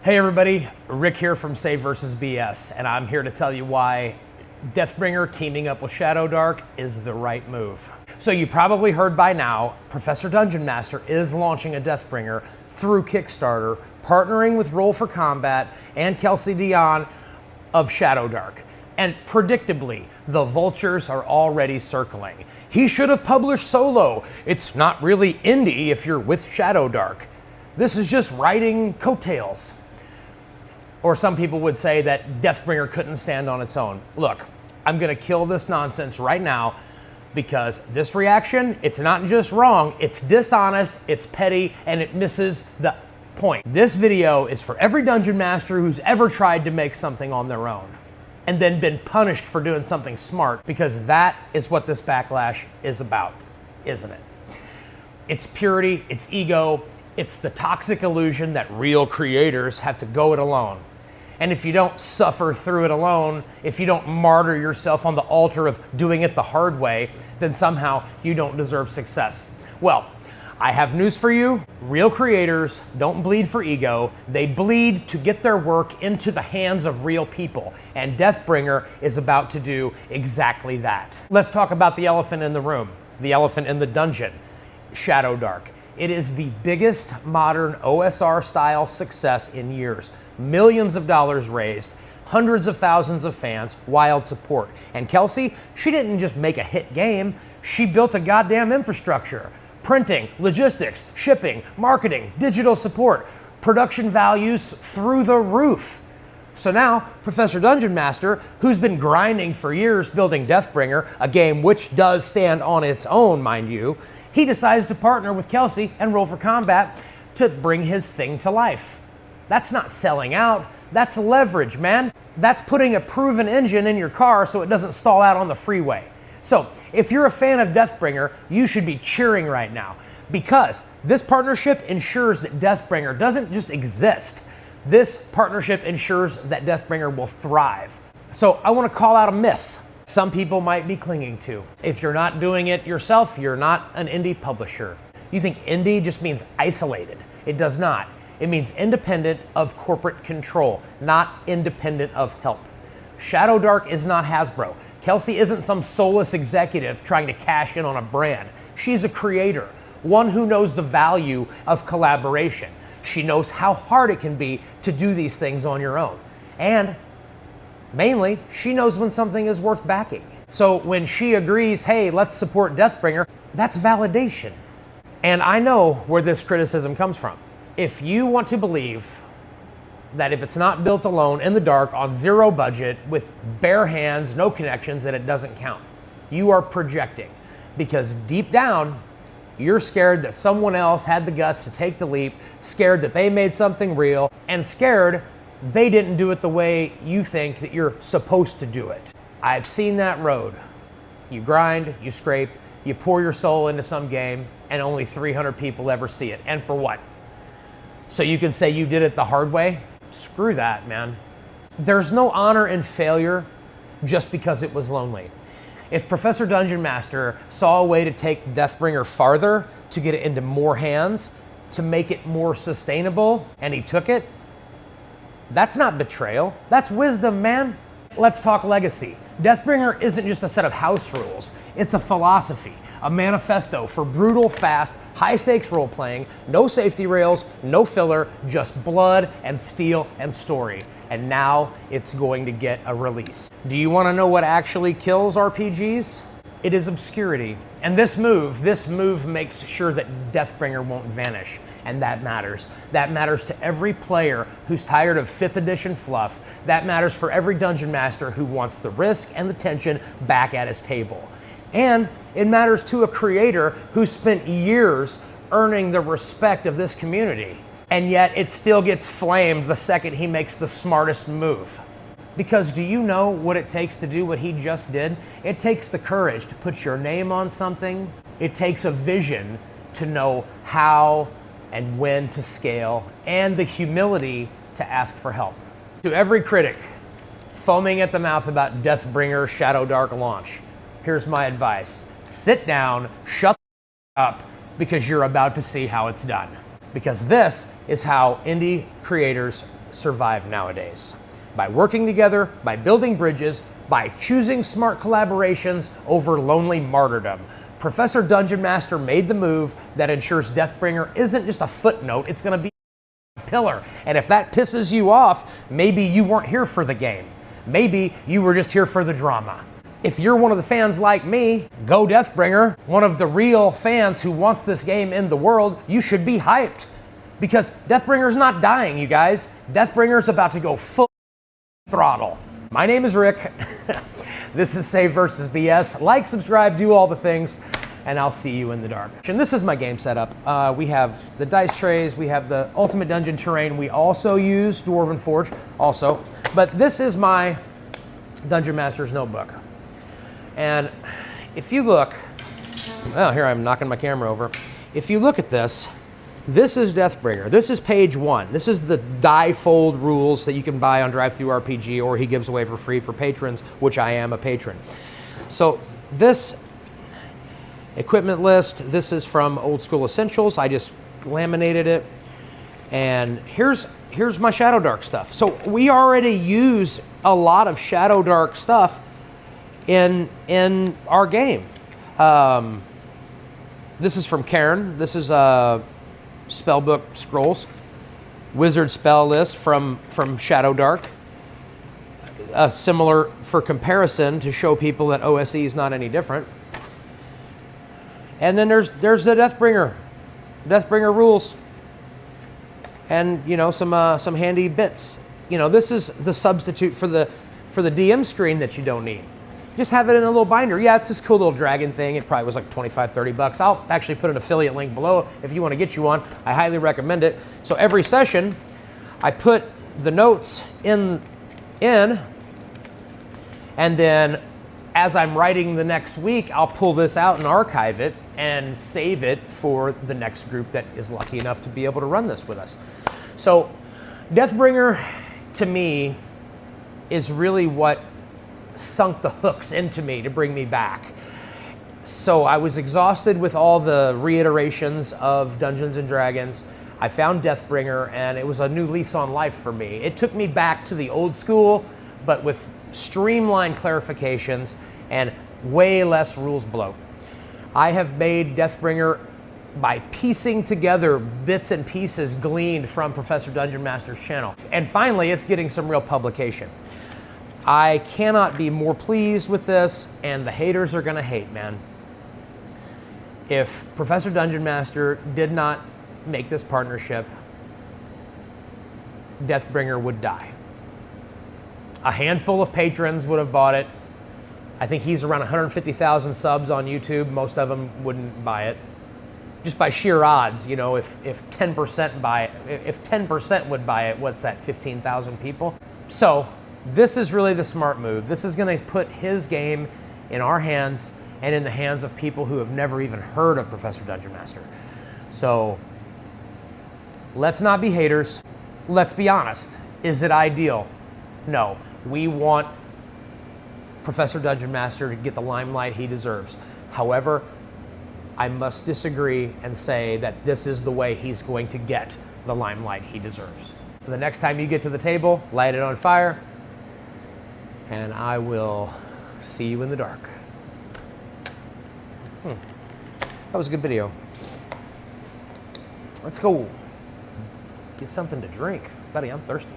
Hey everybody, Rick here from Save vs. BS, and I'm here to tell you why Deathbringer teaming up with Shadowdark is the right move. So you probably heard by now, Professor Dungeon Master is launching a Deathbringer through Kickstarter, partnering with Roll for Combat and Kelsey Dionne of Shadowdark. And predictably, the vultures are already circling. He should have published solo. It's not really indie if you're with Shadowdark. This is just riding coattails. Or some people would say that Deathbringer couldn't stand on its own. Look, I'm gonna kill this nonsense right now because this reaction, it's not just wrong, it's dishonest, it's petty, and it misses the point. This video is for every dungeon master who's ever tried to make something on their own and then been punished for doing something smart, because that is what this backlash is about, isn't it? It's purity, it's ego, it's the toxic illusion that real creators have to go it alone. And if you don't suffer through it alone, if you don't martyr yourself on the altar of doing it the hard way, then somehow you don't deserve success. Well, I have news for you. Real creators don't bleed for ego. They bleed to get their work into the hands of real people. And Deathbringer is about to do exactly that. Let's talk about the elephant in the room, the elephant in the dungeon, Shadowdark. It is the biggest modern OSR-style success in years. Millions of dollars raised, hundreds of thousands of fans, wild support. And Kelsey, she didn't just make a hit game, she built a goddamn infrastructure. Printing, logistics, shipping, marketing, digital support, production values through the roof. So now, Professor Dungeon Master, who's been grinding for years building Deathbringer, a game which does stand on its own, mind you, he decides to partner with Kelsey and Roll for Combat to bring his thing to life. That's not selling out, that's leverage, man. That's putting a proven engine in your car so it doesn't stall out on the freeway. So, if you're a fan of Deathbringer, you should be cheering right now, because this partnership ensures that Deathbringer doesn't just exist. This partnership ensures that Deathbringer will thrive. So, I want to call out a myth some people might be clinging to. If you're not doing it yourself, you're not an indie publisher. You think indie just means isolated. It does not. It means independent of corporate control, not independent of help. Shadowdark is not Hasbro. Kelsey isn't some soulless executive trying to cash in on a brand. She's a creator, one who knows the value of collaboration. She knows how hard it can be to do these things on your own. And mainly, she knows when something is worth backing. So when she agrees, hey, let's support Deathbringer, that's validation. And I know where this criticism comes from. If you want to believe that if it's not built alone in the dark on zero budget with bare hands, no connections, that it doesn't count, you are projecting. Because deep down, you're scared that someone else had the guts to take the leap, scared that they made something real, and scared they didn't do it the way you think that you're supposed to do it. I've seen that road. You grind, you scrape, you pour your soul into some game, and only 300 people ever see it. And for what? So you can say you did it the hard way? Screw that, man. There's no honor in failure just because it was lonely. If Professor Dungeon Master saw a way to take Deathbringer farther, to get it into more hands, to make it more sustainable, and he took it, that's not betrayal, that's wisdom, man. Let's talk legacy. Deathbringer isn't just a set of house rules, it's a philosophy, a manifesto for brutal, fast, high-stakes role-playing, no safety rails, no filler, just blood and steel and story. And now it's going to get a release. Do you want to know what actually kills RPGs? It is obscurity. And this move makes sure that Deathbringer won't vanish. And that matters. That matters to every player who's tired of 5th edition fluff. That matters for every dungeon master who wants the risk and the tension back at his table. And it matters to a creator who spent years earning the respect of this community. And yet it still gets flamed the second he makes the smartest move. Because do you know what it takes to do what he just did? It takes the courage to put your name on something. It takes a vision to know how and when to scale, and the humility to ask for help. To every critic foaming at the mouth about Deathbringer Shadowdark launch, here's my advice. Sit down, shut up, because you're about to see how it's done. Because this is how indie creators survive nowadays. By working together, by building bridges, by choosing smart collaborations over lonely martyrdom. Professor Dungeon Master made the move that ensures Deathbringer isn't just a footnote, it's going to be a pillar. And if that pisses you off, maybe you weren't here for the game. Maybe you were just here for the drama. If you're one of the fans like me, go Deathbringer, one of the real fans who wants this game in the world, you should be hyped. Because Deathbringer's not dying, you guys. Deathbringer's about to go full throttle. My name is Rick. This is Save versus BS. Like, subscribe, do all the things, and I'll see you in the dark. And this is my game setup. We have the dice trays, we have the Ultimate Dungeon terrain. We also use Dwarven Forge, also. But this is my Dungeon Master's notebook. And if you look, well, here I'm knocking my camera over. If you look at this, this is Deathbringer. This is page 1. This is the die fold rules that you can buy on DriveThruRPG, or he gives away for free for patrons, which I am a patron. So this equipment list, this is from Old School Essentials. I just laminated it. And here's my Shadowdark stuff. So we already use a lot of Shadowdark stuff in our game. This is from Karen. This is Spellbook Scrolls, Wizard spell list from Shadowdark. Similar for comparison to show people that OSE is not any different. And then there's the Deathbringer rules, and you know some handy bits. You know, this is the substitute for the DM screen that you don't need. Just have it in a little binder. Yeah, it's this cool little dragon thing. It probably was like 25, 30 bucks. I'll actually put an affiliate link below if you want to get you one. I highly recommend it. So every session, I put the notes in, and then as I'm writing the next week, I'll pull this out and archive it and save it for the next group that is lucky enough to be able to run this with us. So Deathbringer, to me, is really what sunk the hooks into me to bring me back. So I was exhausted with all the reiterations of Dungeons and Dragons. I found Deathbringer, and it was a new lease on life for me. It took me back to the old school, but with streamlined clarifications and way less rules bloat. I have made Deathbringer by piecing together bits and pieces gleaned from Professor Dungeon Master's channel. And finally, it's getting some real publication. I cannot be more pleased with this, and the haters are gonna hate, man. If Professor Dungeon Master did not make this partnership, Deathbringer would die. A handful of patrons would have bought it. I think he's around 150,000 subs on YouTube. Most of them wouldn't buy it. Just by sheer odds, you know, if 10% buy it, if 10% would buy it, what's that, 15,000 people? So, this is really the smart move. This is going to put his game in our hands and in the hands of people who have never even heard of Professor Dungeon Master. So let's not be haters. Let's be honest. Is it ideal? No. We want Professor Dungeon Master to get the limelight he deserves. However, I must disagree and say that this is the way he's going to get the limelight he deserves. The next time you get to the table, light it on fire, and I will see you in the dark. That was a good video. Let's go get something to drink. Buddy, I'm thirsty.